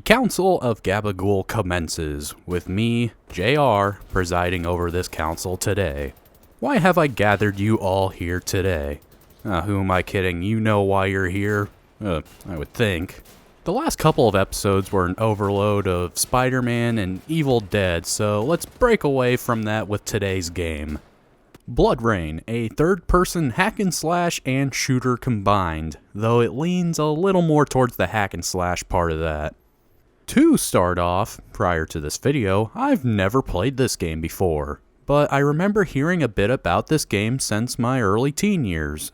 Council of Gabagool commences, with me, JR, presiding over this council today. Why have I gathered you all here today? Who am I kidding? You know why you're here? I would think. The last couple of episodes were an overload of Spider-Man and Evil Dead, so let's break away from that with today's game. BloodRayne, a third-person hack-and-slash and shooter combined, though it leans a little more towards the hack-and-slash part of that. To start off, prior to this video, I've never played this game before, but I remember hearing a bit about this game since my early teen years.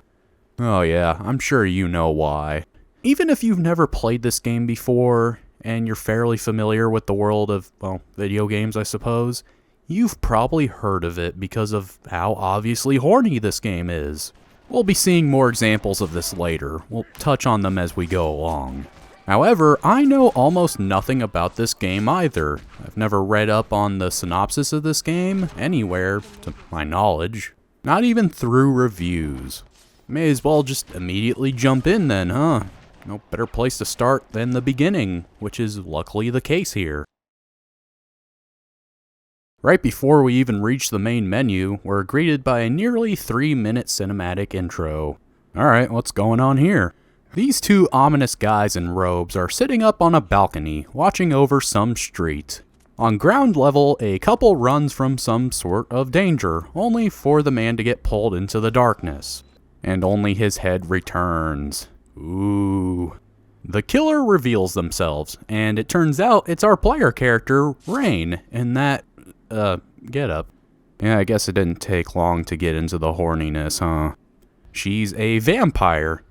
Oh yeah, I'm sure you know why. Even if you've never played this game before, and you're fairly familiar with the world of, well, video games I suppose, you've probably heard of it because of how obviously horny this game is. We'll be seeing more examples of this later. We'll touch on them as we go along. However, I know almost nothing about this game either. I've never read up on the synopsis of this game anywhere, to my knowledge. Not even through reviews. May as well just immediately jump in then, huh? No better place to start than the beginning, which is luckily the case here. Right before we even reach the main menu, we're greeted by a nearly 3-minute cinematic intro. Alright, what's going on here? These two ominous guys in robes are sitting up on a balcony, watching over some street. On ground level, a couple runs from some sort of danger, only for the man to get pulled into the darkness. And only his head returns. Ooh. The killer reveals themselves, and it turns out it's our player character, Rayne, in that get up. Yeah, I guess it didn't take long to get into the horniness, huh? She's a vampire,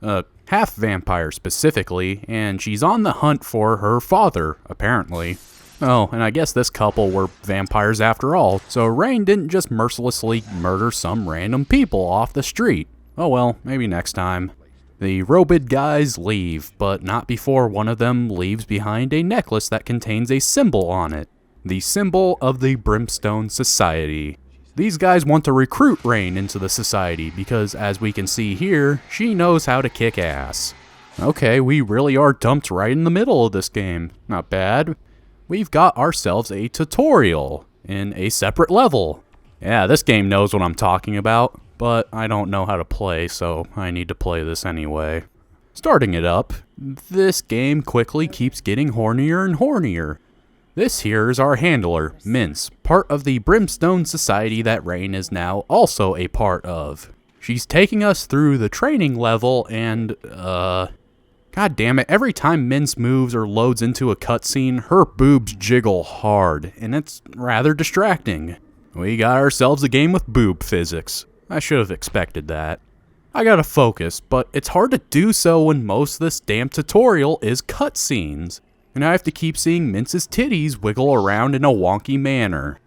half vampire specifically, and she's on the hunt for her father, apparently. Oh, and I guess this couple were vampires after all, so Rayne didn't just mercilessly murder some random people off the street. Oh well, maybe next time. The robed guys leave, but not before one of them leaves behind a necklace that contains a symbol on it. The symbol of the Brimstone Society. These guys want to recruit Rayne into the society because, as we can see here, she knows how to kick ass. Okay, we really are dumped right in the middle of this game. Not bad. We've got ourselves a tutorial in a separate level. Yeah, this game knows what I'm talking about, but I don't know how to play, so I need to play this anyway. Starting it up, this game quickly keeps getting hornier and hornier. This here is our handler, Mince, part of the Brimstone Society that Rayne is now also a part of. She's taking us through the training level and, God damn it, every time Mince moves or loads into a cutscene, her boobs jiggle hard, and it's rather distracting. We got ourselves a game with boob physics. I should have expected that. I gotta focus, but it's hard to do so when most of this damn tutorial is cutscenes. And I have to keep seeing Mince's titties wiggle around in a wonky manner.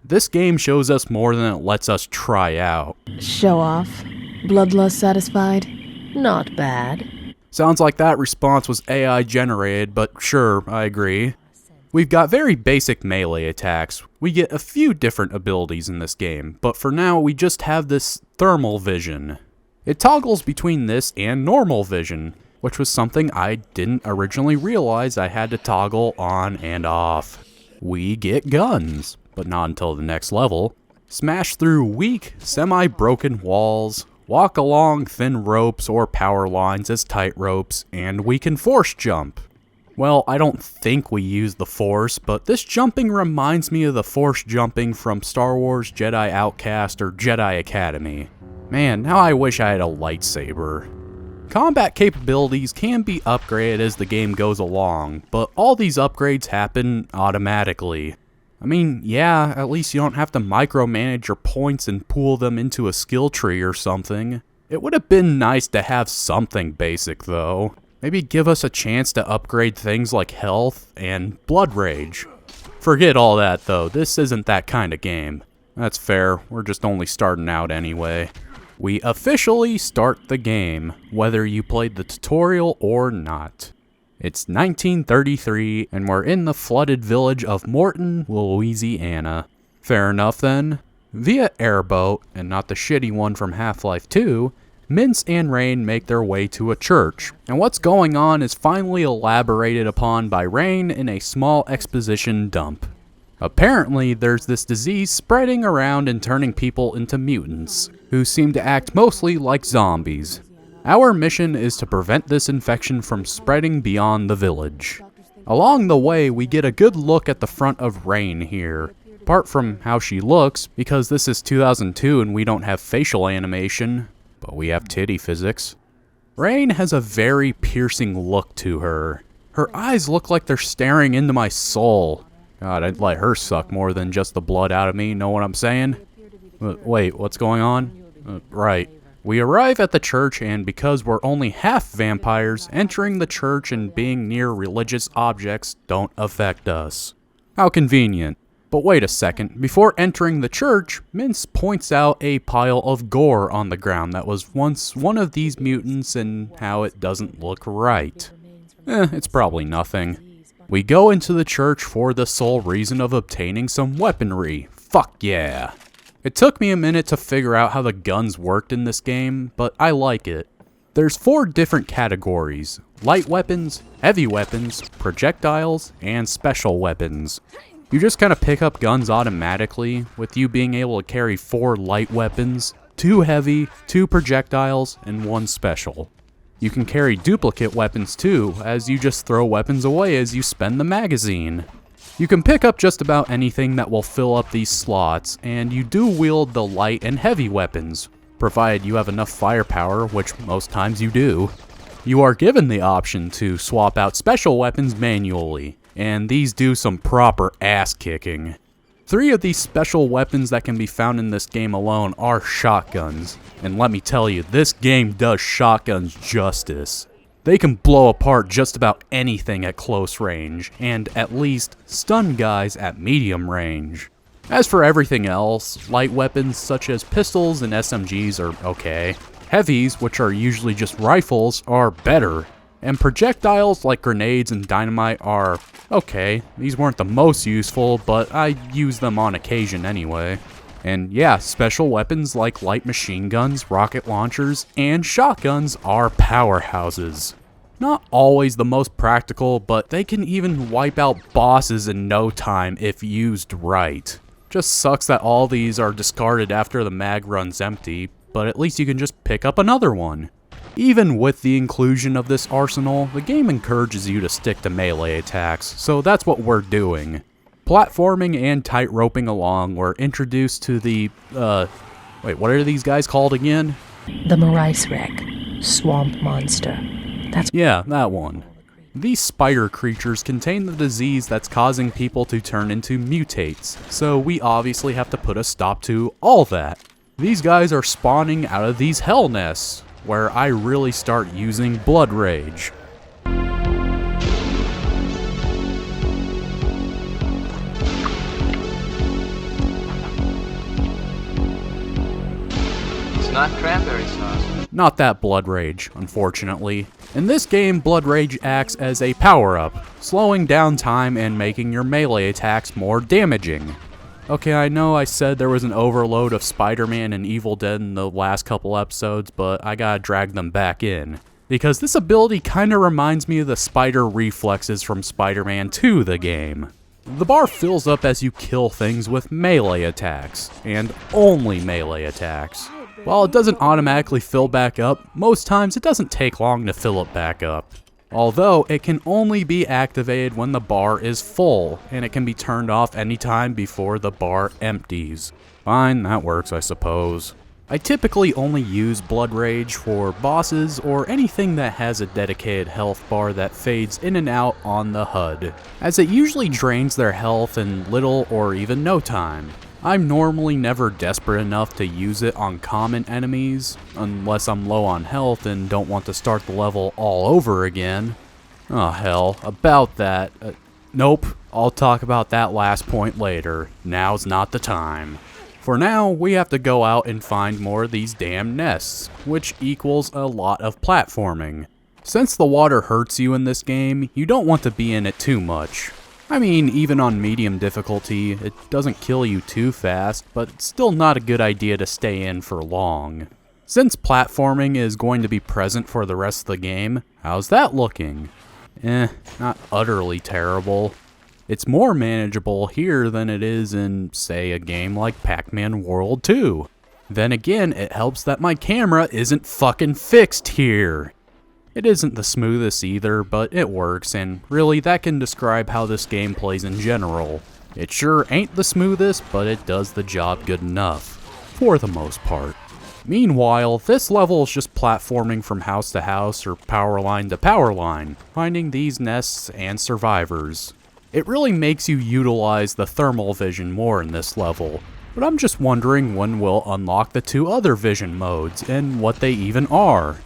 This game shows us more than it lets us try out. Show off. Bloodlust satisfied? Not bad. Sounds like that response was AI generated, but sure, I agree. We've got very basic melee attacks. We get a few different abilities in this game, but for now we just have this thermal vision. It toggles between this and normal vision, which was something I didn't originally realize I had to toggle on and off. We get guns, but not until the next level. Smash through weak, semi-broken walls, walk along thin ropes or power lines as tight ropes, and we can force jump. Well, I don't think we use the Force, but this jumping reminds me of the Force jumping from Star Wars Jedi Outcast or Jedi Academy. Man, now I wish I had a lightsaber. Combat capabilities can be upgraded as the game goes along, but all these upgrades happen automatically. I mean, yeah, at least you don't have to micromanage your points and pool them into a skill tree or something. It would have been nice to have something basic though. Maybe give us a chance to upgrade things like health and blood rage. Forget all that though, this isn't that kind of game. That's fair, we're just only starting out anyway. We officially start the game, whether you played the tutorial or not. It's 1933, and we're in the flooded village of Morton, Louisiana. Fair enough then. Via airboat, and not the shitty one from Half-Life 2, Mince and Rain make their way to a church, and what's going on is finally elaborated upon by Rain in a small exposition dump. Apparently, there's this disease spreading around and turning people into mutants, who seem to act mostly like zombies. Our mission is to prevent this infection from spreading beyond the village. Along the way, we get a good look at the front of Rain here. Apart from how she looks, because this is 2002 and we don't have facial animation, but we have titty physics. Rain has a very piercing look to her. Her eyes look like they're staring into my soul. God, I'd let her suck more than just the blood out of me, know what I'm saying? Wait, what's going on? Right. We arrive at the church, and because we're only half vampires, entering the church and being near religious objects don't affect us. How convenient. But wait a second, before entering the church, Mince points out a pile of gore on the ground that was once one of these mutants and how it doesn't look right. It's probably nothing. We go into the church for the sole reason of obtaining some weaponry. Fuck yeah. It took me a minute to figure out how the guns worked in this game, but I like it. There's 4 different categories: light weapons, heavy weapons, projectiles, and special weapons. You just kind of pick up guns automatically, with you being able to carry 4 light weapons, 2 heavy, 2 projectiles, and 1 special. You can carry duplicate weapons too, as you just throw weapons away as you spend the magazine. You can pick up just about anything that will fill up these slots, and you do wield the light and heavy weapons, provided you have enough firepower, which most times you do. You are given the option to swap out special weapons manually, and these do some proper ass kicking. 3 of these special weapons that can be found in this game alone are shotguns, and let me tell you, this game does shotguns justice. They can blow apart just about anything at close range, and at least stun guys at medium range. As for everything else, light weapons such as pistols and SMGs are okay. Heavies, which are usually just rifles, are better. And projectiles like grenades and dynamite are okay. These weren't the most useful, but I use them on occasion anyway. And yeah, special weapons like light machine guns, rocket launchers, and shotguns are powerhouses. Not always the most practical, but they can even wipe out bosses in no time if used right. Just sucks that all these are discarded after the mag runs empty, but at least you can just pick up another one. Even with the inclusion of this arsenal, the game encourages you to stick to melee attacks, so that's what we're doing. Platforming and tight-roping along, we're introduced to the, wait, what are these guys called again? The Marais Wreck. Swamp monster. Yeah, that one. These spider creatures contain the disease that's causing people to turn into mutates, so we obviously have to put a stop to all that. These guys are spawning out of these hell nests, where I really start using Blood Rage. It's not cranberry sauce. Not that Blood Rage, unfortunately. In this game, Blood Rage acts as a power-up, slowing down time and making your melee attacks more damaging. Okay, I know I said there was an overload of Spider-Man and Evil Dead in the last couple episodes, but I gotta drag them back in. Because this ability kinda reminds me of the spider reflexes from Spider-Man 2, the game. The bar fills up as you kill things with melee attacks, and only melee attacks. While it doesn't automatically fill back up, most times it doesn't take long to fill it back up. Although, it can only be activated when the bar is full, and it can be turned off anytime before the bar empties. Fine, that works, I suppose. I typically only use Blood Rage for bosses or anything that has a dedicated health bar that fades in and out on the HUD, as it usually drains their health in little or even no time. I'm normally never desperate enough to use it on common enemies, unless I'm low on health and don't want to start the level all over again. Oh hell, about that. Nope, I'll talk about that last point later. Now's not the time. For now, we have to go out and find more of these damn nests, which equals a lot of platforming. Since the water hurts you in this game, you don't want to be in it too much. I mean, even on medium difficulty, it doesn't kill you too fast, but it's still not a good idea to stay in for long. Since platforming is going to be present for the rest of the game, how's that looking? Not utterly terrible. It's more manageable here than it is in, say, a game like Pac-Man World 2. Then again, it helps that my camera isn't fucking fixed here. It isn't the smoothest either, but it works, and really that can describe how this game plays in general. It sure ain't the smoothest, but it does the job good enough, for the most part. Meanwhile, this level is just platforming from house to house or power line to power line, finding these nests and survivors. It really makes you utilize the thermal vision more in this level, but I'm just wondering when we'll unlock the 2 other vision modes and what they even are.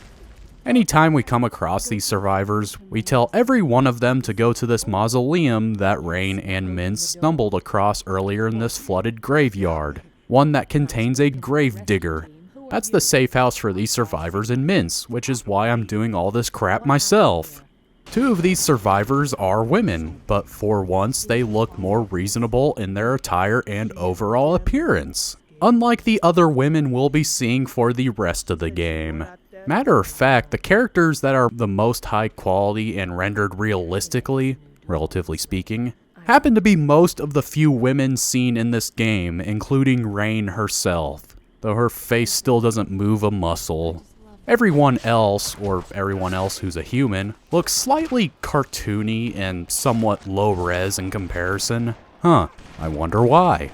Anytime we come across these survivors, we tell every one of them to go to this mausoleum that Rayne and Mince stumbled across earlier in this flooded graveyard, one that contains a grave digger. That's the safe house for these survivors in Mince, which is why I'm doing all this crap myself. 2 of these survivors are women, but for once they look more reasonable in their attire and overall appearance, unlike the other women we'll be seeing for the rest of the game. Matter of fact, the characters that are the most high quality and rendered realistically, relatively speaking, happen to be most of the few women seen in this game, including Rayne herself, though her face still doesn't move a muscle. Everyone else, or everyone else who's a human, looks slightly cartoony and somewhat low-res in comparison. I wonder why.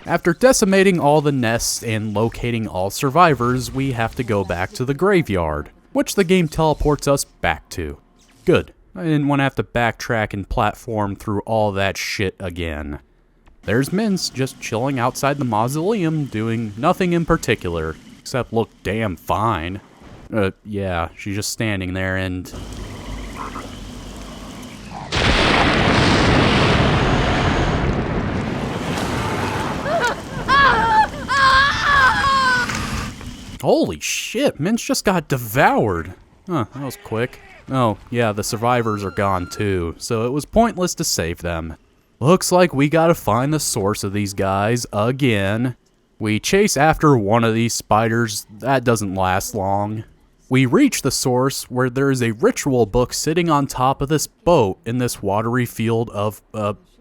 After decimating all the nests and locating all survivors, we have to go back to the graveyard, which the game teleports us back to. Good. I didn't want to have to backtrack and platform through all that shit again. There's Mince just chilling outside the mausoleum doing nothing in particular, except look damn fine. Yeah, she's just standing there and... Holy shit, Mince just got devoured. That was quick. Oh, yeah, the survivors are gone too, so it was pointless to save them. Looks like we gotta find the source of these guys again. We chase after one of these spiders. That doesn't last long. We reach the source where there is a ritual book sitting on top of this boat in this watery field of,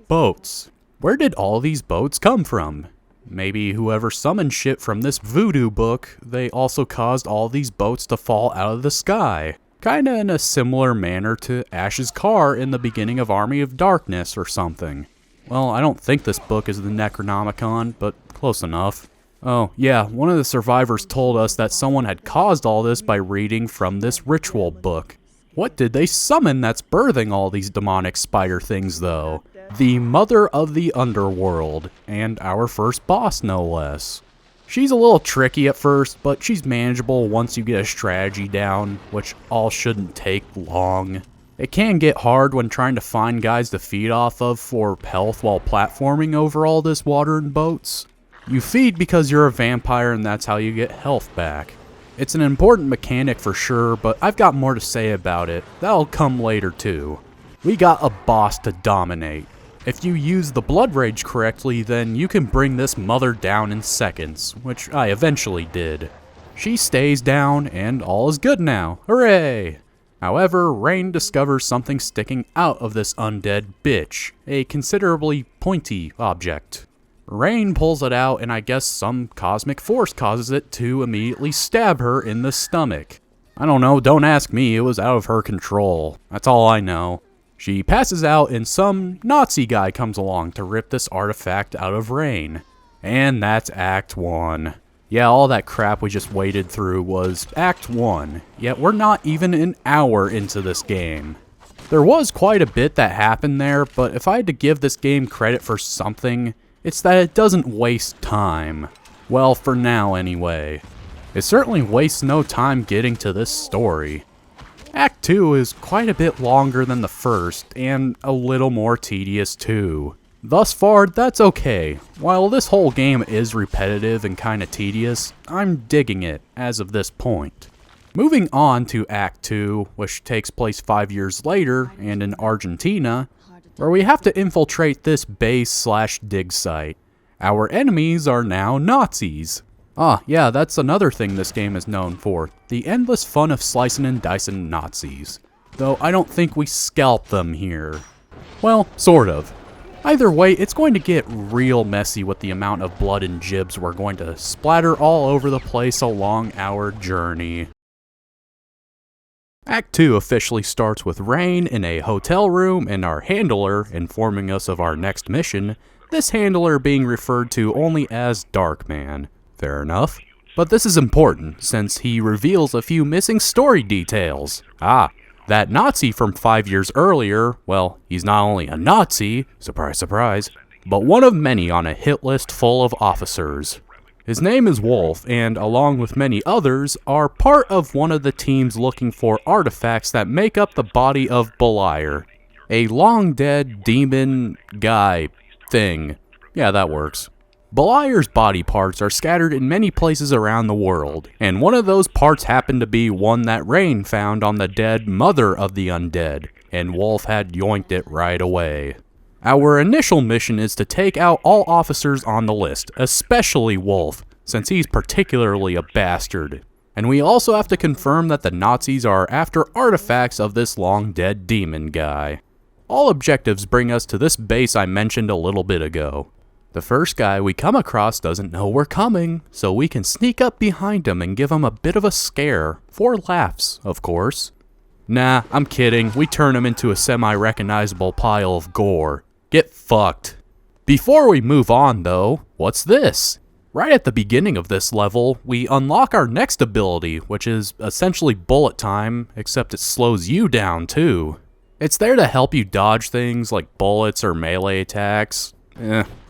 boats. Where did all these boats come from? Maybe whoever summoned shit from this voodoo book, they also caused all these boats to fall out of the sky. Kinda in a similar manner to Ash's car in the beginning of Army of Darkness or something. Well, I don't think this book is the Necronomicon, but close enough. Oh, yeah, one of the survivors told us that someone had caused all this by reading from this ritual book. What did they summon that's birthing all these demonic spider things, though? The Mother of the Underworld, and our first boss, no less. She's a little tricky at first, but she's manageable once you get a strategy down, which all shouldn't take long. It can get hard when trying to find guys to feed off of for health while platforming over all this water and boats. You feed because you're a vampire and that's how you get health back. It's an important mechanic for sure, but I've got more to say about it. That'll come later too. We got a boss to dominate. If you use the blood rage correctly, then you can bring this mother down in seconds, which I eventually did. She stays down, and all is good now. Hooray! However, Rayne discovers something sticking out of this undead bitch, a considerably pointy object. Rayne pulls it out, and I guess some cosmic force causes it to immediately stab her in the stomach. I don't know, don't ask me, it was out of her control. That's all I know. She passes out and some Nazi guy comes along to rip this artifact out of Rayne. And that's Act 1. Yeah, all that crap we just waded through was Act 1, yet we're not even an hour into this game. There was quite a bit that happened there, but if I had to give this game credit for something, it's that it doesn't waste time. Well, for now anyway. It certainly wastes no time getting to this story. Act 2 is quite a bit longer than the first, and a little more tedious too. Thus far, that's okay. While this whole game is repetitive and kinda tedious, I'm digging it as of this point. Moving on to Act 2, which takes place 5 years later, and in Argentina, where we have to infiltrate this base/dig site. Our enemies are now Nazis. Ah, yeah, that's another thing this game is known for. The endless fun of slicing and dicing Nazis. Though I don't think we scalp them here. Well, sort of. Either way, it's going to get real messy with the amount of blood and jibs we're going to splatter all over the place along our journey. Act 2 officially starts with Rayne in a hotel room and our handler informing us of our next mission, this handler being referred to only as Darkman. Fair enough. But this is important, since he reveals a few missing story details. That Nazi from 5 years earlier, well, he's not only a Nazi, surprise surprise, but one of many on a hit list full of officers. His name is Wolf, and along with many others, are part of one of the teams looking for artifacts that make up the body of Beliar, a long-dead demon guy thing. Yeah, that works. Beliar's body parts are scattered in many places around the world, and one of those parts happened to be one that Rayne found on the dead mother of the undead, and Wolf had yoinked it right away. Our initial mission is to take out all officers on the list, especially Wolf, since he's particularly a bastard. And we also have to confirm that the Nazis are after artifacts of this long-dead demon guy. All objectives bring us to this base I mentioned a little bit ago. The first guy we come across doesn't know we're coming, so we can sneak up behind him and give him a bit of a scare, for laughs, of course. Nah, I'm kidding, we turn him into a semi-recognizable pile of gore. Get fucked. Before we move on though, what's this? Right at the beginning of this level, we unlock our next ability, which is essentially bullet time, except it slows you down too. It's there to help you dodge things like bullets or melee attacks.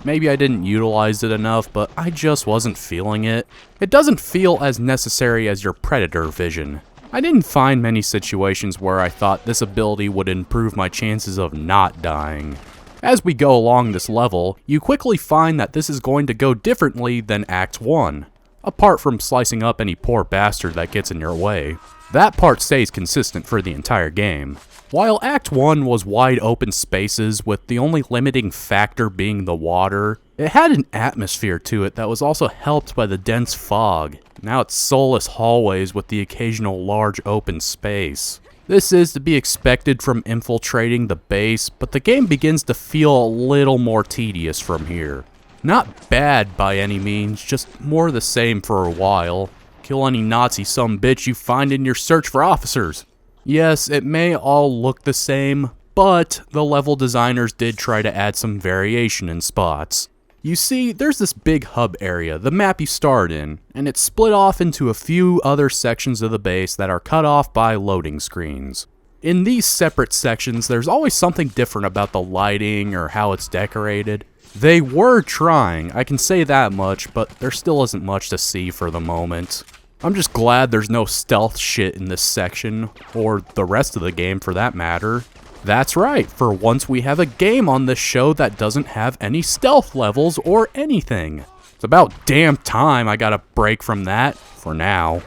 Maybe I didn't utilize it enough, but I just wasn't feeling it. It doesn't feel as necessary as your predator vision. I didn't find many situations where I thought this ability would improve my chances of not dying. As we go along this level, you quickly find that this is going to go differently than Act 1, apart from slicing up any poor bastard that gets in your way. That part stays consistent for the entire game. While Act 1 was wide open spaces with the only limiting factor being the water, it had an atmosphere to it that was also helped by the dense fog. Now it's soulless hallways with the occasional large open space. This is to be expected from infiltrating the base, but the game begins to feel a little more tedious from here. Not bad by any means, just more the same for a while. Kill any Nazi sumbitch you find in your search for officers. Yes, it may all look the same, but the level designers did try to add some variation in spots. You see, there's this big hub area, the map you start in, and it's split off into a few other sections of the base that are cut off by loading screens. In these separate sections, there's always something different about the lighting or how it's decorated. They were trying, I can say that much, but there still isn't much to see for the moment. I'm just glad there's no stealth shit in this section, or the rest of the game for that matter. That's right, for once we have a game on this show that doesn't have any stealth levels or anything. It's about damn time I got a break from that, for now.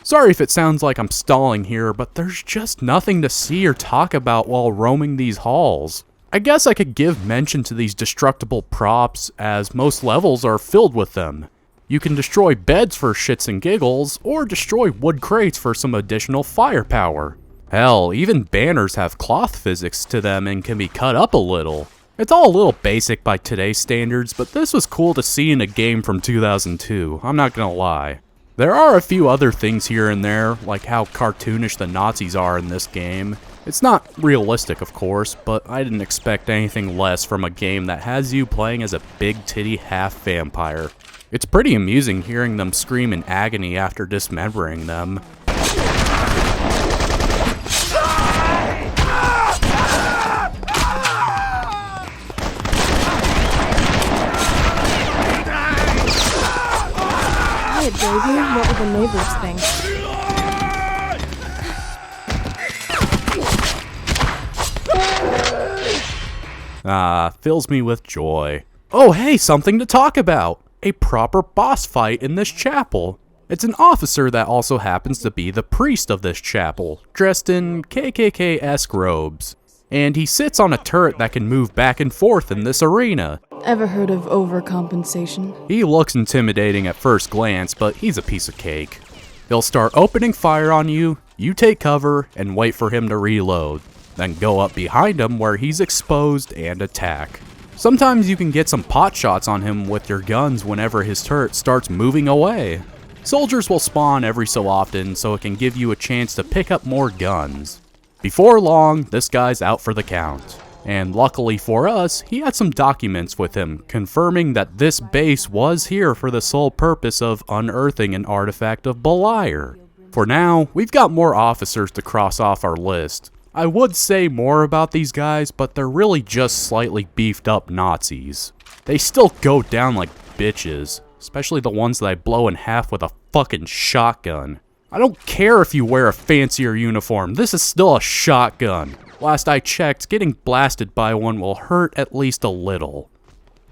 Sorry if it sounds like I'm stalling here, but there's just nothing to see or talk about while roaming these halls. I guess I could give mention to these destructible props, as most levels are filled with them. You can destroy beds for shits and giggles, or destroy wood crates for some additional firepower. Hell, even banners have cloth physics to them and can be cut up a little. It's all a little basic by today's standards, but this was cool to see in a game from 2002, I'm not gonna lie. There are a few other things here and there, like how cartoonish the Nazis are in this game. It's not realistic, of course, but I didn't expect anything less from a game that has you playing as a big titty half vampire. It's pretty amusing hearing them scream in agony after dismembering them. Hey, baby, what would the neighbors think? Fills me with joy. Oh hey, something to talk about! A proper boss fight in this chapel. It's an officer that also happens to be the priest of this chapel, dressed in KKK-esque robes. And he sits on a turret that can move back and forth in this arena. Ever heard of overcompensation? He looks intimidating at first glance, but he's a piece of cake. He'll start opening fire on you, you take cover, and wait for him to reload. Then go up behind him where he's exposed and attack. Sometimes you can get some pot shots on him with your guns whenever his turret starts moving away. Soldiers will spawn every so often, so it can give you a chance to pick up more guns. Before long, this guy's out for the count. And luckily for us, he had some documents with him confirming that this base was here for the sole purpose of unearthing an artifact of Beliar. For now, we've got more officers to cross off our list. I would say more about these guys, but they're really just slightly beefed up Nazis. They still go down like bitches, especially the ones that I blow in half with a fucking shotgun. I don't care if you wear a fancier uniform, this is still a shotgun. Last I checked, getting blasted by one will hurt at least a little.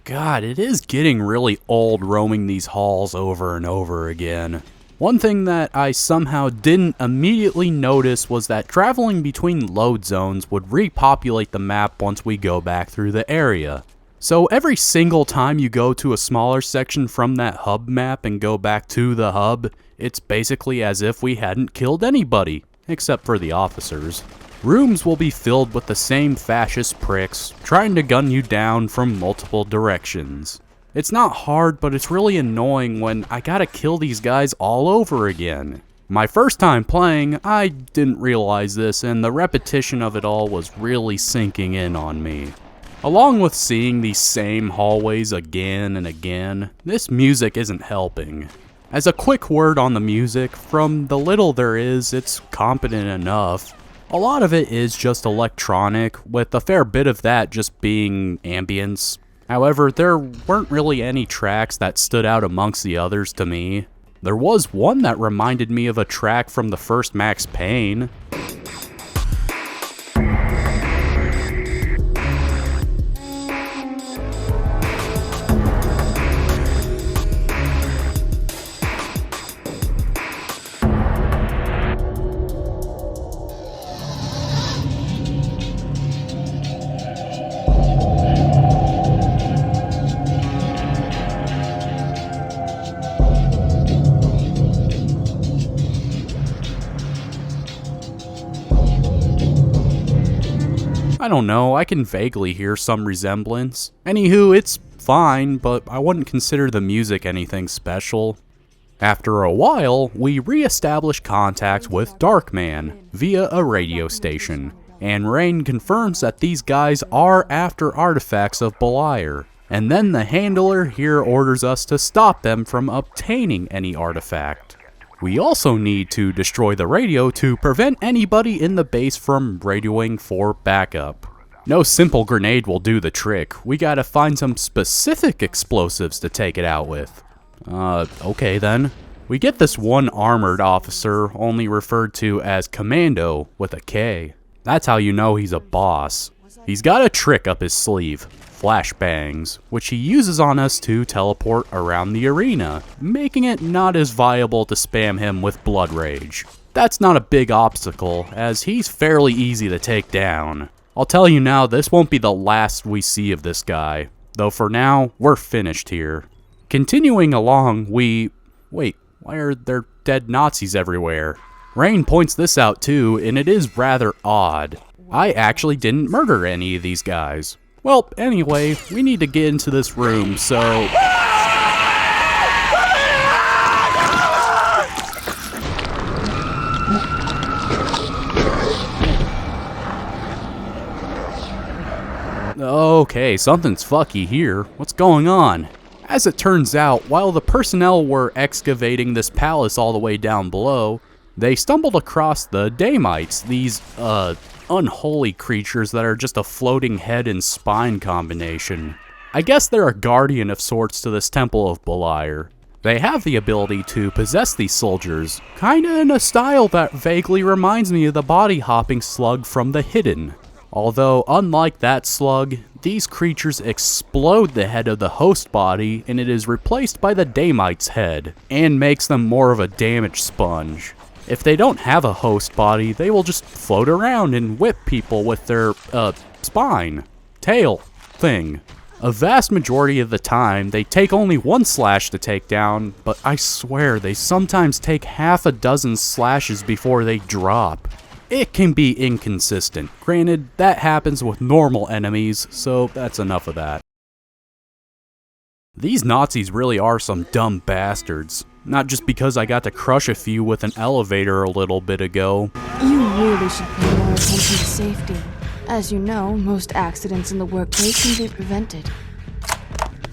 God, it is getting really old roaming these halls over and over again. One thing that I somehow didn't immediately notice was that traveling between load zones would repopulate the map once we go back through the area. So every single time you go to a smaller section from that hub map and go back to the hub, it's basically as if we hadn't killed anybody, except for the officers. Rooms will be filled with the same fascist pricks, trying to gun you down from multiple directions. It's not hard, but it's really annoying when I gotta kill these guys all over again. My first time playing, I didn't realize this, and the repetition of it all was really sinking in on me. Along with seeing these same hallways again and again, this music isn't helping. As a quick word on the music, from the little there is, it's competent enough. A lot of it is just electronic, with a fair bit of that just being ambience. However, there weren't really any tracks that stood out amongst the others to me. There was one that reminded me of a track from the first Max Payne. I don't know, I can vaguely hear some resemblance. Anywho, it's fine, but I wouldn't consider the music anything special. After a while, we re-establish contact with Darkman via a radio station, and Rain confirms that these guys are after artifacts of Beliar, and then the handler here orders us to stop them from obtaining any artifact. We also need to destroy the radio to prevent anybody in the base from radioing for backup. No simple grenade will do the trick, we gotta find some specific explosives to take it out with. Okay then. We get this one armored officer, only referred to as Commando with a K. That's how you know he's a boss. He's got a trick up his sleeve. Flashbangs, which he uses on us to teleport around the arena, making it not as viable to spam him with Blood Rage. That's not a big obstacle, as he's fairly easy to take down. I'll tell you now, this won't be the last we see of this guy, though for now, we're finished here. Continuing along, wait, why are there dead Nazis everywhere? Rain points this out too, and it is rather odd. I actually didn't murder any of these guys. Well, anyway, we need to get into this room, so... Okay, something's fucky here. What's going on? As it turns out, while the personnel were excavating this palace all the way down below, they stumbled across the Damites, these, unholy creatures that are just a floating head and spine combination. I guess they're a guardian of sorts to this temple of Beliar. They have the ability to possess these soldiers, kinda in a style that vaguely reminds me of the body-hopping slug from The Hidden. Although, unlike that slug, these creatures explode the head of the host body and it is replaced by the Damite's head, and makes them more of a damage sponge. If they don't have a host body, they will just float around and whip people with their, spine, tail thing. A vast majority of the time, they take only one slash to take down, but I swear they sometimes take half a dozen slashes before they drop. It can be inconsistent. Granted, that happens with normal enemies, so that's enough of that. These Nazis really are some dumb bastards. Not just because I got to crush a few with an elevator a little bit ago. You really should pay more attention to safety. As you know, most accidents in the workplace can be prevented.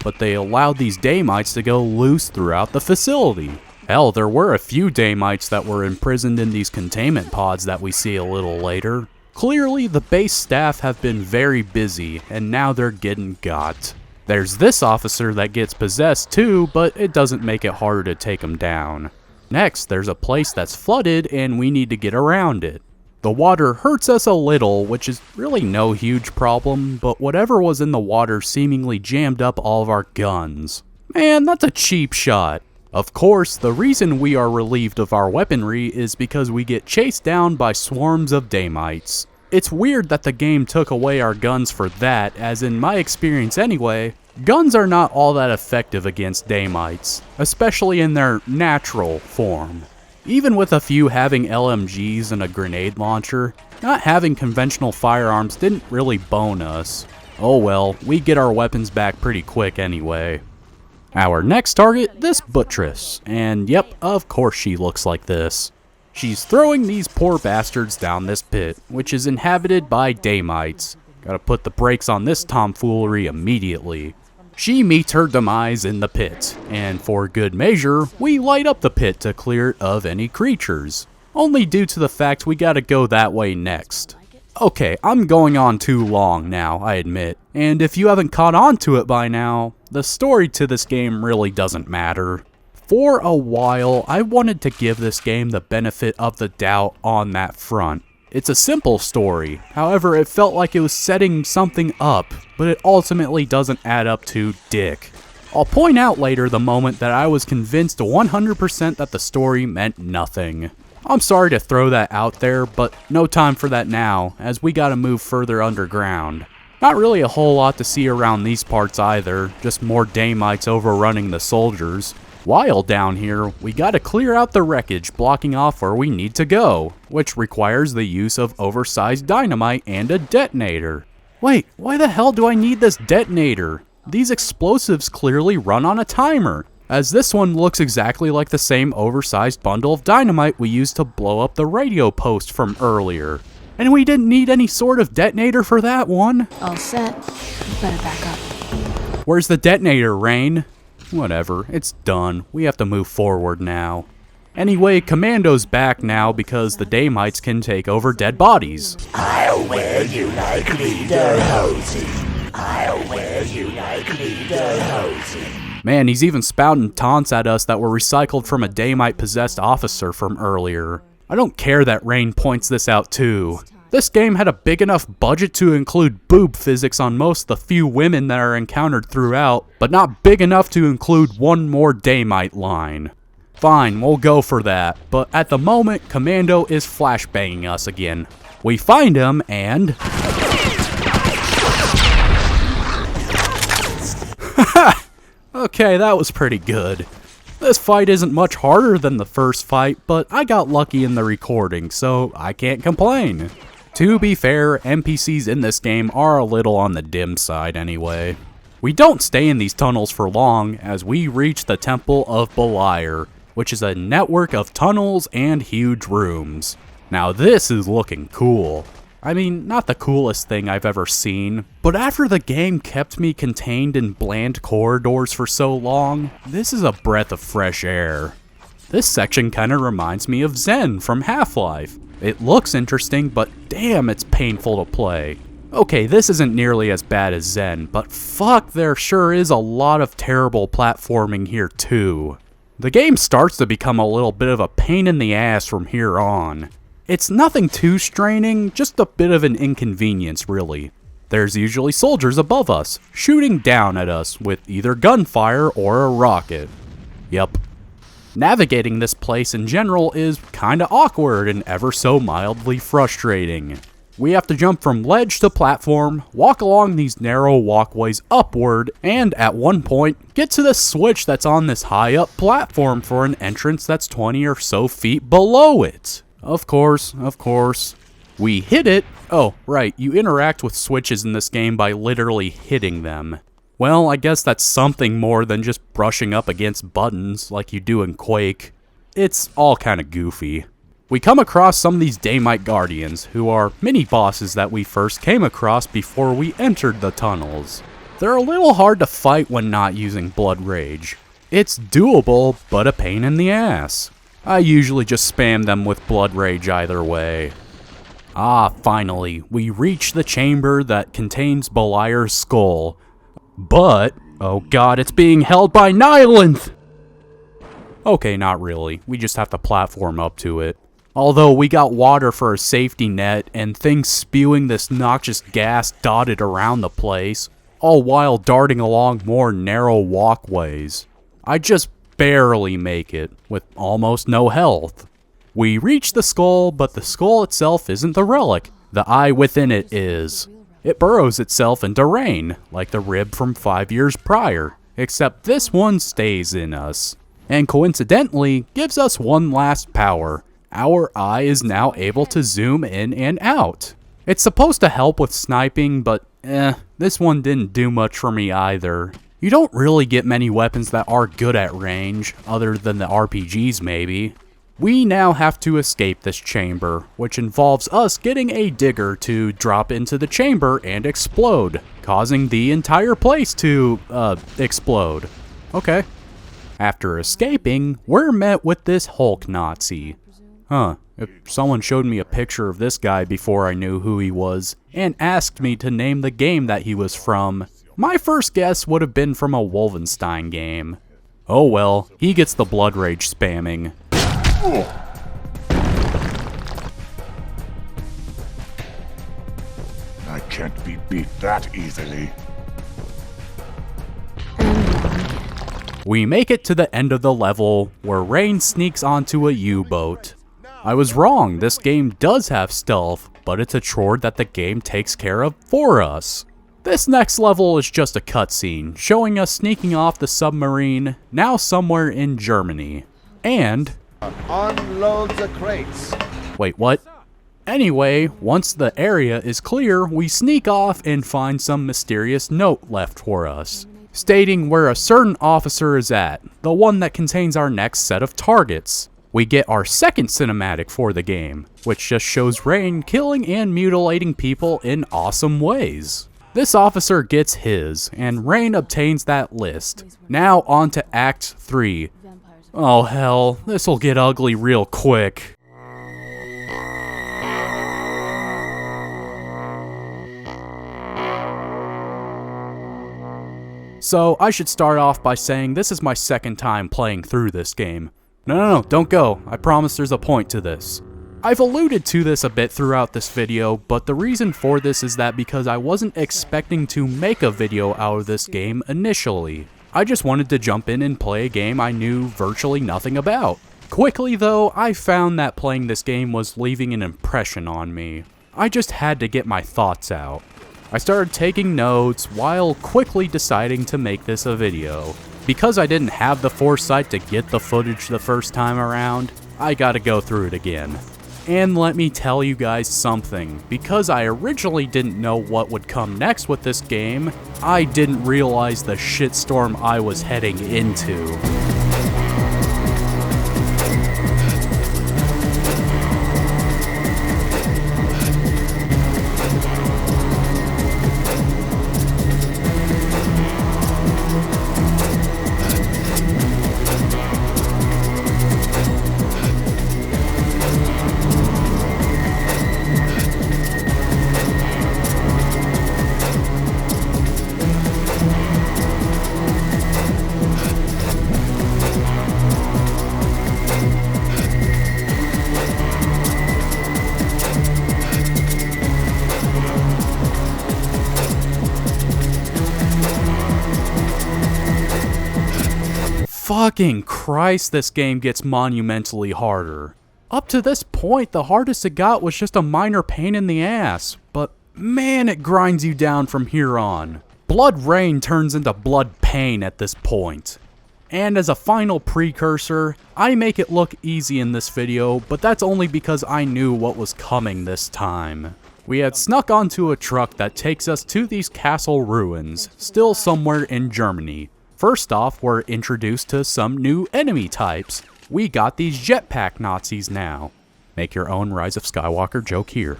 But they allowed these Damites to go loose throughout the facility. Hell, there were a few Damites that were imprisoned in these containment pods that we see a little later. Clearly, the base staff have been very busy, and now they're getting got. There's this officer that gets possessed too, but it doesn't make it harder to take him down. Next, there's a place that's flooded and we need to get around it. The water hurts us a little, which is really no huge problem, but whatever was in the water seemingly jammed up all of our guns. Man, that's a cheap shot. Of course, the reason we are relieved of our weaponry is because we get chased down by swarms of Damites. It's weird that the game took away our guns for that, as in my experience anyway, guns are not all that effective against Damites, especially in their natural form. Even with a few having LMGs and a grenade launcher, not having conventional firearms didn't really bone us. Oh well, we get our weapons back pretty quick anyway. Our next target, this buttress, and yep, of course she looks like this. She's throwing these poor bastards down this pit, which is inhabited by Damites. Gotta put the brakes on this tomfoolery immediately. She meets her demise in the pit, and for good measure, we light up the pit to clear it of any creatures. Only due to the fact we gotta go that way next. Okay, I'm going on too long now, I admit, and if you haven't caught on to it by now, the story to this game really doesn't matter. For a while, I wanted to give this game the benefit of the doubt on that front. It's a simple story, however it felt like it was setting something up, but it ultimately doesn't add up to dick. I'll point out later the moment that I was convinced 100% that the story meant nothing. I'm sorry to throw that out there, but no time for that now, as we gotta move further underground. Not really a whole lot to see around these parts either, just more Damites overrunning the soldiers. While down here, we gotta clear out the wreckage blocking off where we need to go, which requires the use of oversized dynamite and a detonator. Wait, why the hell do I need this detonator? These explosives clearly run on a timer, as this one looks exactly like the same oversized bundle of dynamite we used to blow up the radio post from earlier. And we didn't need any sort of detonator for that one. All set. You better back up. Where's the detonator, Rain? Whatever, it's done. We have to move forward now. Anyway, Commando's back now because the Damites can take over dead bodies. I'll wear you like lederhosen. I'll wear you like lederhosen. Man, he's even spouting taunts at us that were recycled from a Damite-possessed officer from earlier. I don't care that Rain points this out too. This game had a big enough budget to include boob physics on most of the few women that are encountered throughout, but not big enough to include one more Damite line. Fine, we'll go for that, but at the moment, Commando is flashbanging us again. We find him and... Okay, that was pretty good. This fight isn't much harder than the first fight, but I got lucky in the recording, so I can't complain. To be fair, NPCs in this game are a little on the dim side anyway. We don't stay in these tunnels for long as we reach the Temple of Beliar, which is a network of tunnels and huge rooms. Now this is looking cool. I mean, not the coolest thing I've ever seen, but after the game kept me contained in bland corridors for so long, this is a breath of fresh air. This section kinda reminds me of Zen from Half-Life. It looks interesting, but damn, it's painful to play. Okay, this isn't nearly as bad as Zen, but fuck, there sure is a lot of terrible platforming here too. The game starts to become a little bit of a pain in the ass from here on. It's nothing too straining, just a bit of an inconvenience really. There's usually soldiers above us, shooting down at us with either gunfire or a rocket. Yep. Navigating this place in general is kinda awkward and ever so mildly frustrating. We have to jump from ledge to platform, walk along these narrow walkways upward, and at one point, get to the switch that's on this high up platform for an entrance that's 20 or so feet below it. Of course. We hit it. Oh, right, you interact with switches in this game by literally hitting them. Well, I guess that's something more than just brushing up against buttons like you do in Quake. It's all kinda goofy. We come across some of these Daymite Guardians, who are mini-bosses that we first came across before we entered the tunnels. They're a little hard to fight when not using Blood Rage. It's doable, but a pain in the ass. I usually just spam them with Blood Rage either way. Ah, finally, we reach the chamber that contains Beliar's skull. But, oh god, it's being held by Nylanth! Okay, not really. We just have to platform up to it. Although we got water for a safety net and things spewing this noxious gas dotted around the place, all while darting along more narrow walkways. I just barely make it, with almost no health. We reach the skull, but the skull itself isn't the relic. The eye within it is. It burrows itself into Rain, like the rib from 5 years prior, except this one stays in us. And coincidentally, gives us one last power. Our eye is now able to zoom in and out. It's supposed to help with sniping, but this one didn't do much for me either. You don't really get many weapons that are good at range, other than the RPGs maybe. We now have to escape this chamber, which involves us getting a digger to drop into the chamber and explode, causing the entire place to, explode. Okay. After escaping, we're met with this Hulk Nazi. Huh, if someone showed me a picture of this guy before I knew who he was, and asked me to name the game that he was from, my first guess would have been from a Wolfenstein game. Oh well, he gets the Blood Rage spamming. I can't be beat that easily. We make it to the end of the level, where Rain sneaks onto a U-boat. I was wrong, this game does have stealth, but it's a chore that the game takes care of for us. This next level is just a cutscene, showing us sneaking off the submarine, now somewhere in Germany. And... unload the crates. Wait, what? Anyway, once the area is clear, we sneak off and find some mysterious note left for us, stating where a certain officer is at, the one that contains our next set of targets. We get our second cinematic for the game, which just shows Rain killing and mutilating people in awesome ways. This officer gets his, and Rain obtains that list. Now on to Act 3. Oh hell, this'll get ugly real quick. So, I should start off by saying this is my second time playing through this game. No, don't go. I promise there's a point to this. I've alluded to this a bit throughout this video, but the reason for this is that because I wasn't expecting to make a video out of this game initially. I just wanted to jump in and play a game I knew virtually nothing about. Quickly though, I found that playing this game was leaving an impression on me. I just had to get my thoughts out. I started taking notes while quickly deciding to make this a video. Because I didn't have the foresight to get the footage the first time around, I gotta go through it again. And let me tell you guys something, because I originally didn't know what would come next with this game, I didn't realize the shitstorm I was heading into. Fucking Christ, this game gets monumentally harder. Up to this point, the hardest it got was just a minor pain in the ass, but man, it grinds you down from here on. BloodRayne turns into blood pain at this point. And as a final precursor, I make it look easy in this video, but that's only because I knew what was coming this time. We had snuck onto a truck that takes us to these castle ruins, still somewhere in Germany. First off, we're introduced to some new enemy types. We got these jetpack Nazis now. Make your own Rise of Skywalker joke here.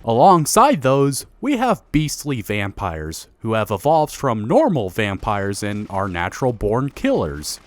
Alongside those, we have beastly vampires, who have evolved from normal vampires and are natural-born killers.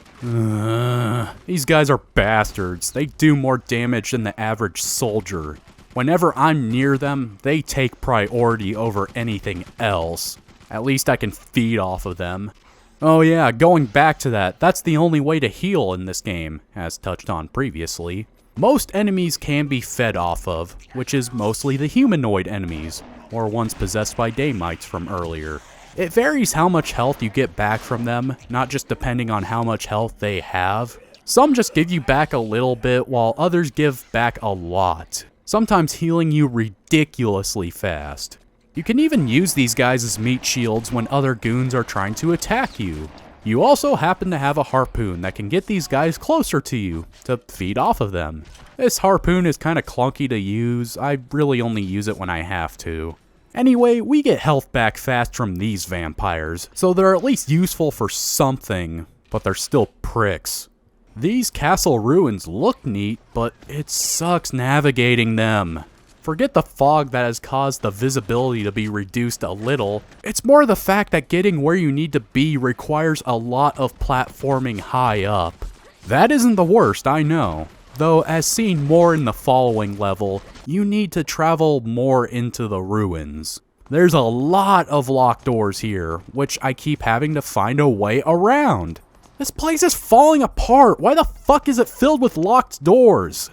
These guys are bastards. They do more damage than the average soldier. Whenever I'm near them, they take priority over anything else. At least I can feed off of them. Oh yeah, going back to that, that's the only way to heal in this game, as touched on previously. Most enemies can be fed off of, which is mostly the humanoid enemies, or ones possessed by Damites from earlier. It varies how much health you get back from them, not just depending on how much health they have. Some just give you back a little bit, while others give back a lot, sometimes healing you ridiculously fast. You can even use these guys as meat shields when other goons are trying to attack you. You also happen to have a harpoon that can get these guys closer to you, to feed off of them. This harpoon is kinda clunky to use, I really only use it when I have to. Anyway, we get health back fast from these vampires, so they're at least useful for something, but they're still pricks. These castle ruins look neat, but it sucks navigating them. Forget the fog that has caused the visibility to be reduced a little. It's more the fact that getting where you need to be requires a lot of platforming high up. That isn't the worst, I know. Though, as seen more in the following level, you need to travel more into the ruins. There's a lot of locked doors here, which I keep having to find a way around. This place is falling apart. Why the fuck is it filled with locked doors?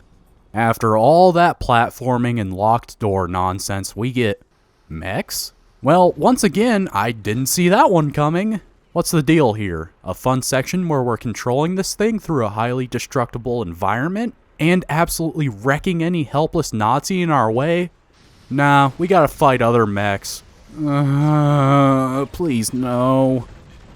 After all that platforming and locked door nonsense, we get mechs? Well, once again, I didn't see that one coming. What's the deal here? A fun section where we're controlling this thing through a highly destructible environment and absolutely wrecking any helpless Nazi in our way? Nah, we gotta fight other mechs. Please no.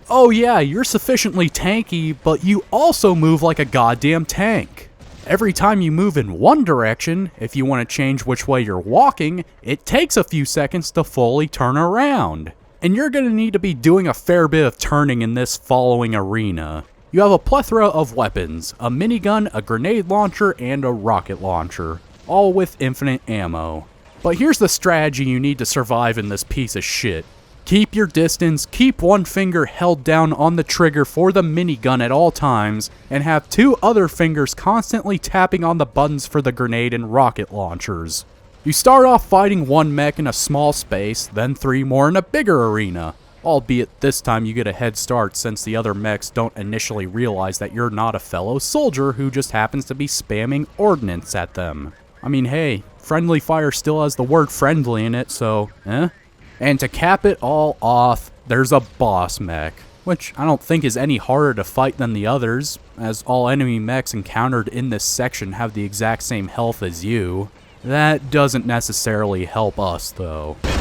Oh yeah, you're sufficiently tanky, but you also move like a goddamn tank. Every time you move in one direction, if you want to change which way you're walking, it takes a few seconds to fully turn around. And you're going to need to be doing a fair bit of turning in this following arena. You have a plethora of weapons, a minigun, a grenade launcher, and a rocket launcher, all with infinite ammo. But here's the strategy you need to survive in this piece of shit. Keep your distance, keep one finger held down on the trigger for the minigun at all times, and have two other fingers constantly tapping on the buttons for the grenade and rocket launchers. You start off fighting one mech in a small space, then 3 more in a bigger arena, albeit this time you get a head start since the other mechs don't initially realize that you're not a fellow soldier who just happens to be spamming ordnance at them. I mean, hey, friendly fire still has the word friendly in it, so, And to cap it all off, there's a boss mech, which I don't think is any harder to fight than the others, as all enemy mechs encountered in this section have the exact same health as you. That doesn't necessarily help us, though. Don't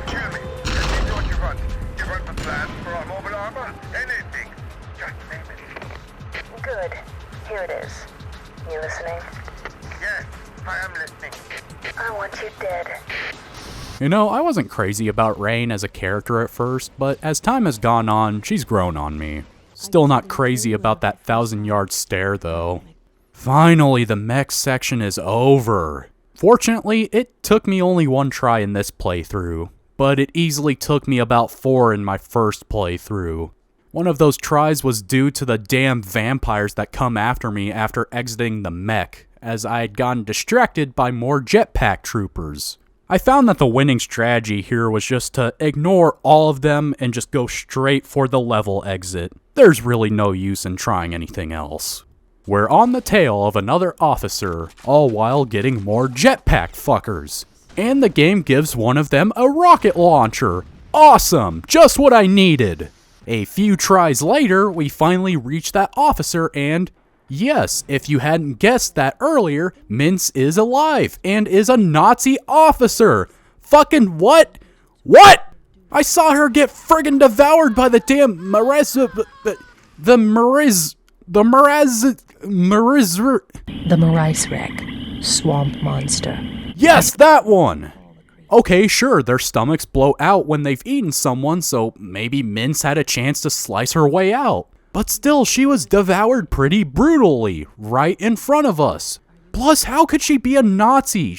kill me. Just give me what you want. You want the plan for our mobile armor? Anything. Just name it. Good. Here it is. You listening? Yes, I am listening. I want you dead. You know, I wasn't crazy about Rayne as a character at first, but as time has gone on, she's grown on me. Still not crazy about that 1,000-yard stare, though. Finally, the mech section is over. Fortunately, it took me only 1 try in this playthrough, but it easily took me about 4 in my first playthrough. One of those tries was due to the damn vampires that come after me after exiting the mech, as I had gotten distracted by more jetpack troopers. I found that the winning strategy here was just to ignore all of them and just go straight for the level exit. There's really no use in trying anything else. We're on the tail of another officer, all while getting more jetpack fuckers. And the game gives one of them a rocket launcher. Awesome! Just what I needed! A few tries later, we finally reach that officer and Yes, if you hadn't guessed that earlier, Mintz is alive and is a Nazi officer. Fucking what? What? I saw her get friggin' devoured by the damn the Marisrek, swamp monster. Yes, that one! Okay, sure, their stomachs blow out when they've eaten someone, so maybe Mintz had a chance to slice her way out. But still, she was devoured pretty brutally, right in front of us. Plus, how could she be a Nazi?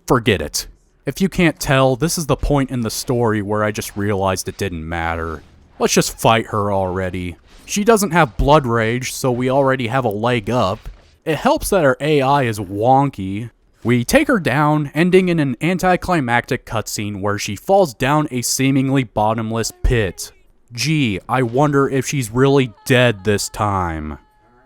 Forget it. If you can't tell, this is the point in the story where I just realized it didn't matter. Let's just fight her already. She doesn't have blood rage, so we already have a leg up. It helps that her AI is wonky. We take her down, ending in an anticlimactic cutscene where she falls down a seemingly bottomless pit. Gee, I wonder if she's really dead this time.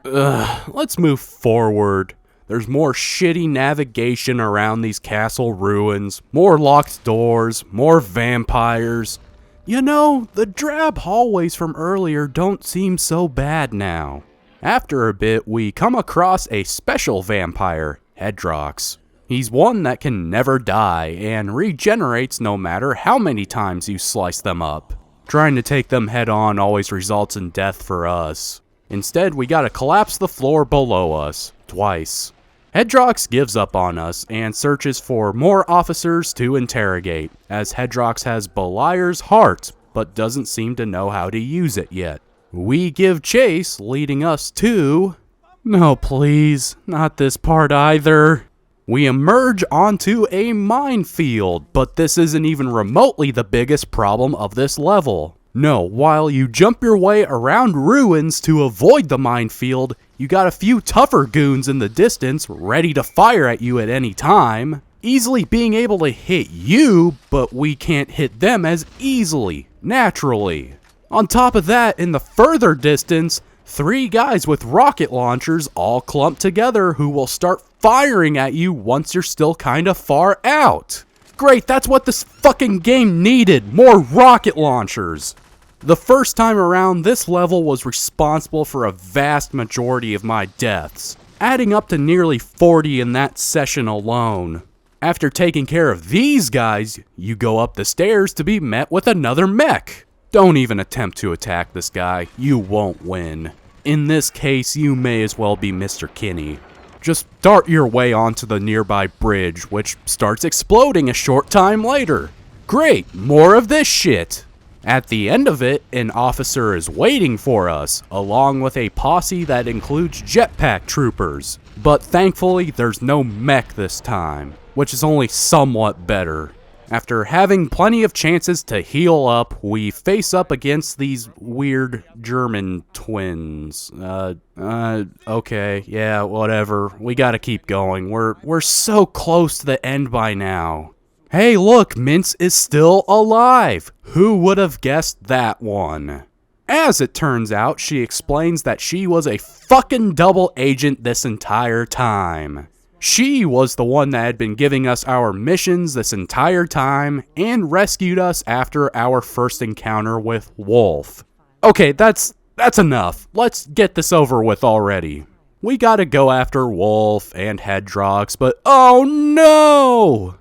Let's move forward. There's more shitty navigation around these castle ruins, more locked doors, more vampires. You know, the drab hallways from earlier don't seem so bad now. After a bit, we come across a special vampire, Hedrox. He's one that can never die and regenerates no matter how many times you slice them up. Trying to take them head on always results in death for us. Instead, we gotta collapse the floor below us, twice. Hedrox gives up on us and searches for more officers to interrogate, as Hedrox has Beliar's heart, but doesn't seem to know how to use it yet. We give chase, leading us to... No, please, not this part either. We emerge onto a minefield, but this isn't even remotely the biggest problem of this level. No, while you jump your way around ruins to avoid the minefield, you got a few tougher goons in the distance ready to fire at you at any time, easily being able to hit you, but we can't hit them as easily, naturally. On top of that, in the further distance, 3 guys with rocket launchers all clumped together who will start firing at you once you're still kinda far out. Great, that's what this fucking game needed, more rocket launchers. The first time around, this level was responsible for a vast majority of my deaths, adding up to nearly 40 in that session alone. After taking care of these guys, you go up the stairs to be met with another mech. Don't even attempt to attack this guy, you won't win. In this case, you may as well be Mr. Kinney. Just dart your way onto the nearby bridge, which starts exploding a short time later. Great, more of this shit. At the end of it, an officer is waiting for us, along with a posse that includes jetpack troopers. But thankfully, there's no mech this time, which is only somewhat better. After having plenty of chances to heal up, we face up against these weird German twins. Okay, yeah, whatever. We gotta keep going. We're so close to the end by now. Hey, look, Mintz is still alive. Who would have guessed that one? As it turns out, she explains that she was a fucking double agent this entire time. She was the one that had been giving us our missions this entire time and rescued us after our first encounter with Wolf. Okay, that's enough. Let's get this over with already. We gotta go after Wolf and Hedrox, but oh no!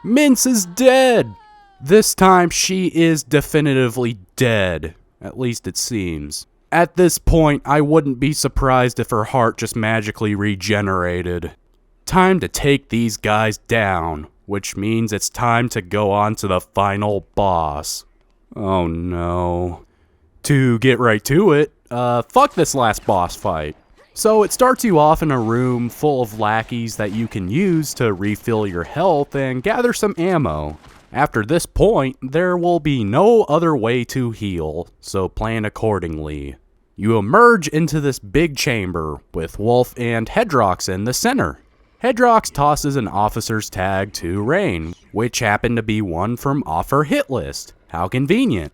Mintz is dead! This time she is definitively dead. At least it seems. At this point, I wouldn't be surprised if her heart just magically regenerated. Time to take these guys down, which means it's time to go on to the final boss. Oh no. To get right to it, fuck this last boss fight. So it starts you off in a room full of lackeys that you can use to refill your health and gather some ammo. After this point, there will be no other way to heal, so plan accordingly. You emerge into this big chamber, with Wolf and Hedrox in the center. Hedrox tosses an officer's tag to Rayne, which happened to be one from off her hit list. How convenient.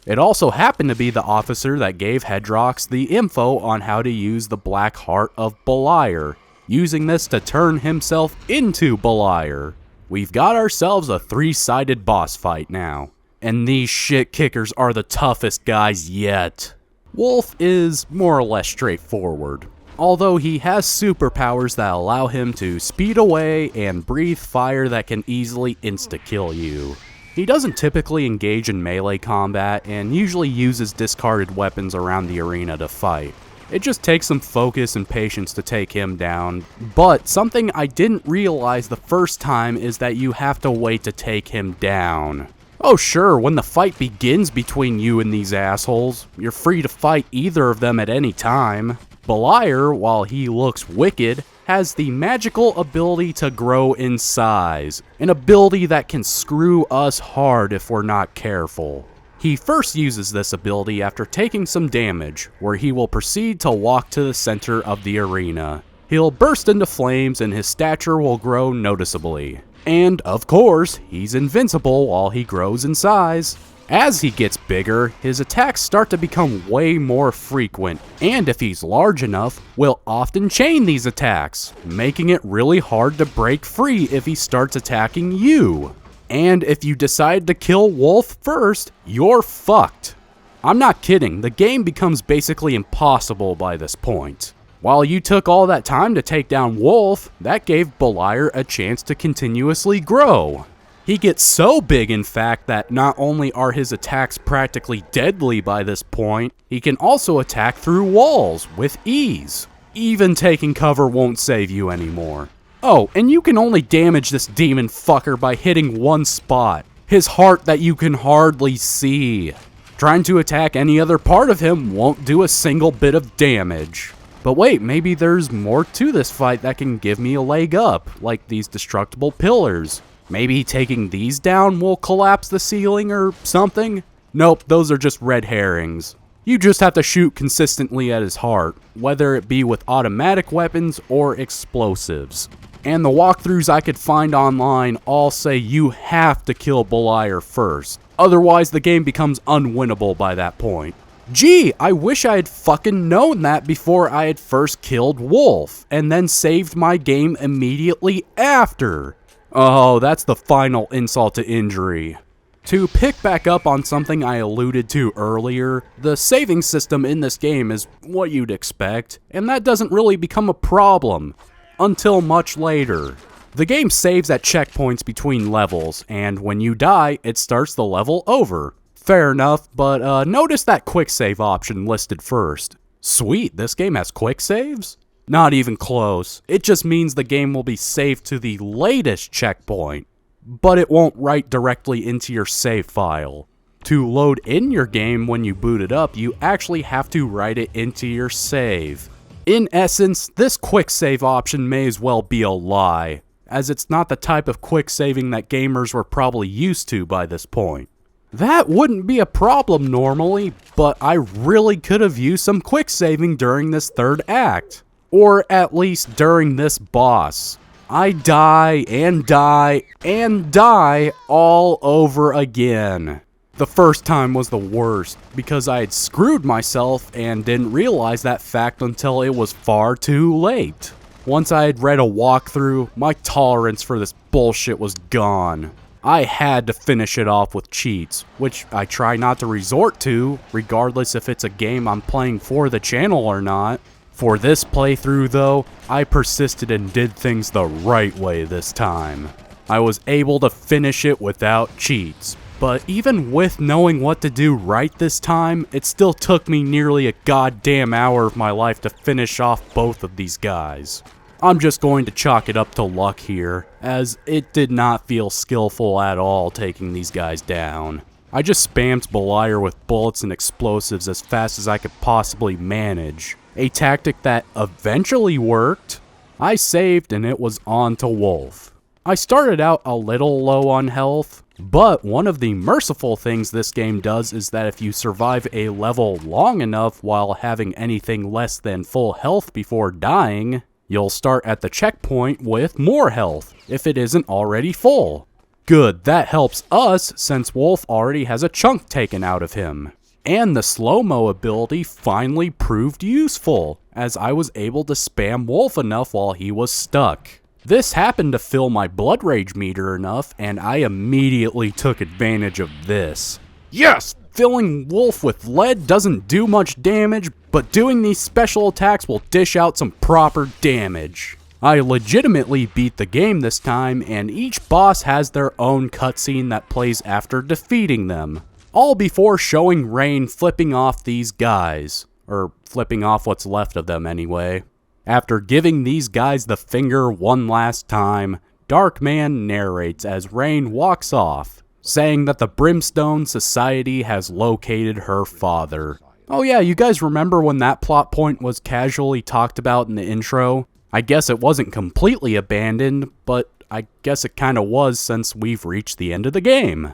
It also happened to be the officer that gave Hedrox the info on how to use the Black Heart of Beliar, using this to turn himself into Beliar. We've got ourselves a 3-sided boss fight now, and these shit kickers are the toughest guys yet. Wolf is more or less straightforward, although he has superpowers that allow him to speed away and breathe fire that can easily insta-kill you. He doesn't typically engage in melee combat and usually uses discarded weapons around the arena to fight. It just takes some focus and patience to take him down, but something I didn't realize the first time is that you have to wait to take him down. Oh sure, when the fight begins between you and these assholes, you're free to fight either of them at any time. Beliar, while he looks wicked, has the magical ability to grow in size, an ability that can screw us hard if we're not careful. He first uses this ability after taking some damage, where he will proceed to walk to the center of the arena. He'll burst into flames and his stature will grow noticeably. And, of course, he's invincible while he grows in size. As he gets bigger, his attacks start to become way more frequent, and if he's large enough, will often chain these attacks, making it really hard to break free if he starts attacking you. And if you decide to kill Wolf first, you're fucked. I'm not kidding, the game becomes basically impossible by this point. While you took all that time to take down Wolf, that gave Beliar a chance to continuously grow. He gets so big, in fact, that not only are his attacks practically deadly by this point, he can also attack through walls with ease. Even taking cover won't save you anymore. Oh, and you can only damage this demon fucker by hitting one spot, his heart that you can hardly see. Trying to attack any other part of him won't do a single bit of damage. But wait, maybe there's more to this fight that can give me a leg up, like these destructible pillars. Maybe taking these down will collapse the ceiling or something? Nope, those are just red herrings. You just have to shoot consistently at his heart, whether it be with automatic weapons or explosives. And the walkthroughs I could find online all say you have to kill Beliar first, otherwise the game becomes unwinnable by that point. Gee, I wish I had fucking known that before I had first killed Wolf, and then saved my game immediately after. Oh, that's the final insult to injury. To pick back up on something I alluded to earlier, the saving system in this game is what you'd expect, and that doesn't really become a problem until much later. The game saves at checkpoints between levels, and when you die, it starts the level over. Fair enough, but notice that quick save option listed first. Sweet, this game has quick saves? Not even close. It just means the game will be saved to the latest checkpoint, but it won't write directly into your save file. To load in your game when you boot it up, you actually have to write it into your save. In essence, this quick save option may as well be a lie, as it's not the type of quick saving that gamers were probably used to by this point. That wouldn't be a problem normally, but I really could have used some quick saving during this third act. Or at least during this boss. I die and die and die all over again. The first time was the worst, because I had screwed myself and didn't realize that fact until it was far too late. Once I had read a walkthrough, my tolerance for this bullshit was gone. I had to finish it off with cheats, which I try not to resort to, regardless if it's a game I'm playing for the channel or not. For this playthrough though, I persisted and did things the right way this time. I was able to finish it without cheats, but even with knowing what to do right this time, it still took me nearly a goddamn hour of my life to finish off both of these guys. I'm just going to chalk it up to luck here, as it did not feel skillful at all taking these guys down. I just spammed Beliar with bullets and explosives as fast as I could possibly manage. A tactic that eventually worked. I saved and it was on to Wolf. I started out a little low on health, but one of the merciful things this game does is that if you survive a level long enough while having anything less than full health before dying, you'll start at the checkpoint with more health, if it isn't already full. Good, that helps us since Wolf already has a chunk taken out of him. And the slow-mo ability finally proved useful, as I was able to spam Wolf enough while he was stuck. This happened to fill my blood rage meter enough, and I immediately took advantage of this. Yes, filling Wolf with lead doesn't do much damage, but doing these special attacks will dish out some proper damage. I legitimately beat the game this time, and each boss has their own cutscene that plays after defeating them. All before showing Rayne flipping off these guys. Or flipping off what's left of them anyway. After giving these guys the finger one last time, Darkman narrates as Rayne walks off, saying that the Brimstone Society has located her father. Oh yeah, you guys remember when that plot point was casually talked about in the intro? I guess it wasn't completely abandoned, but I guess it kinda was since we've reached the end of the game.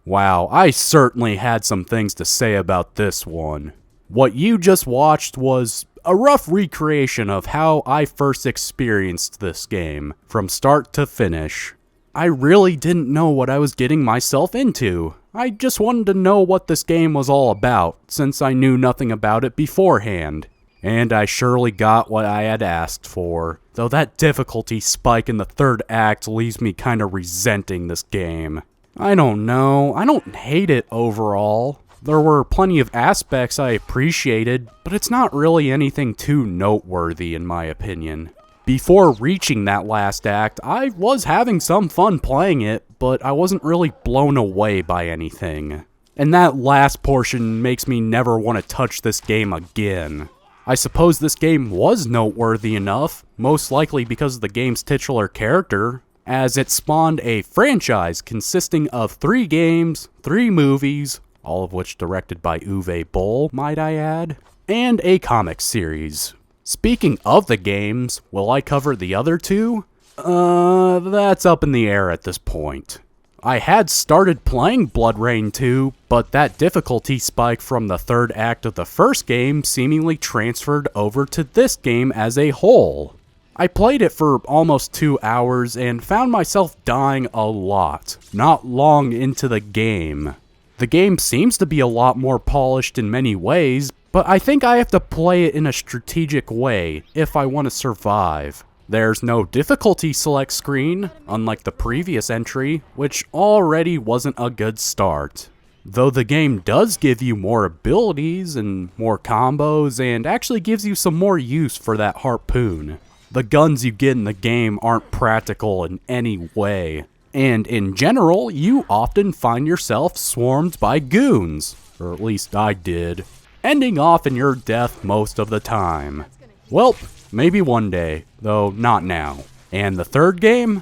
Wow, I certainly had some things to say about this one. What you just watched was a rough recreation of how I first experienced this game, from start to finish. I really didn't know what I was getting myself into. I just wanted to know what this game was all about, since I knew nothing about it beforehand. And I surely got what I had asked for, though that difficulty spike in the third act leaves me kinda resenting this game. I don't know, I don't hate it overall. There were plenty of aspects I appreciated, but it's not really anything too noteworthy in my opinion. Before reaching that last act, I was having some fun playing it, but I wasn't really blown away by anything. And that last portion makes me never want to touch this game again. I suppose this game was noteworthy enough, most likely because of the game's titular character, as it spawned a franchise consisting of 3 games, 3 movies, all of which directed by Uwe Boll, might I add, and a comic series. Speaking of the games, will I cover the other 2? That's up in the air at this point. I had started playing BloodRayne 2, but that difficulty spike from the third act of the first game seemingly transferred over to this game as a whole. I played it for almost 2 hours and found myself dying a lot, not long into the game. The game seems to be a lot more polished in many ways, but I think I have to play it in a strategic way if I want to survive. There's no difficulty select screen, unlike the previous entry, which already wasn't a good start. Though the game does give you more abilities and more combos, and actually gives you some more use for that harpoon. The guns you get in the game aren't practical in any way. And in general, you often find yourself swarmed by goons, or at least I did, ending off in your death most of the time. Well, maybe one day, though not now. And the third game?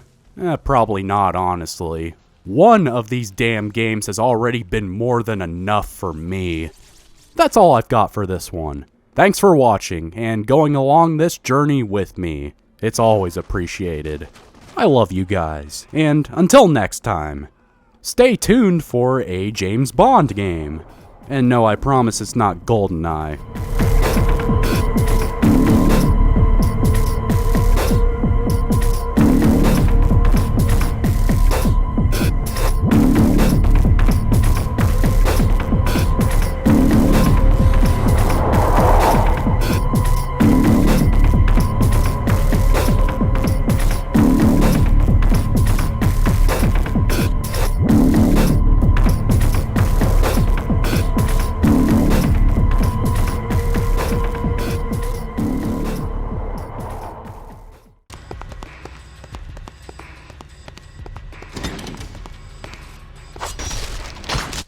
Probably not, honestly. One of these damn games has already been more than enough for me. That's all I've got for this one. Thanks for watching and going along this journey with me. It's always appreciated. I love you guys, and until next time, stay tuned for a James Bond game. And no, I promise it's not GoldenEye.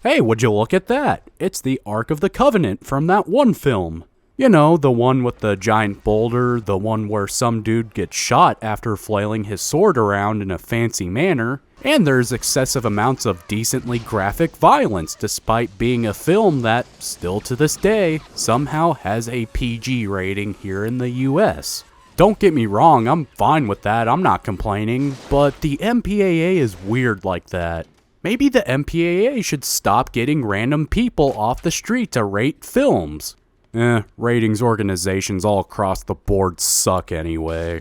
Hey, would you look at that? It's the Ark of the Covenant from that one film. You know, the one with the giant boulder, the one where some dude gets shot after flailing his sword around in a fancy manner, and there's excessive amounts of decently graphic violence despite being a film that, still to this day, somehow has a PG rating here in the US. Don't get me wrong, I'm fine with that, I'm not complaining, but the MPAA is weird like that. Maybe the MPAA should stop getting random people off the street to rate films. Ratings organizations all across the board suck anyway.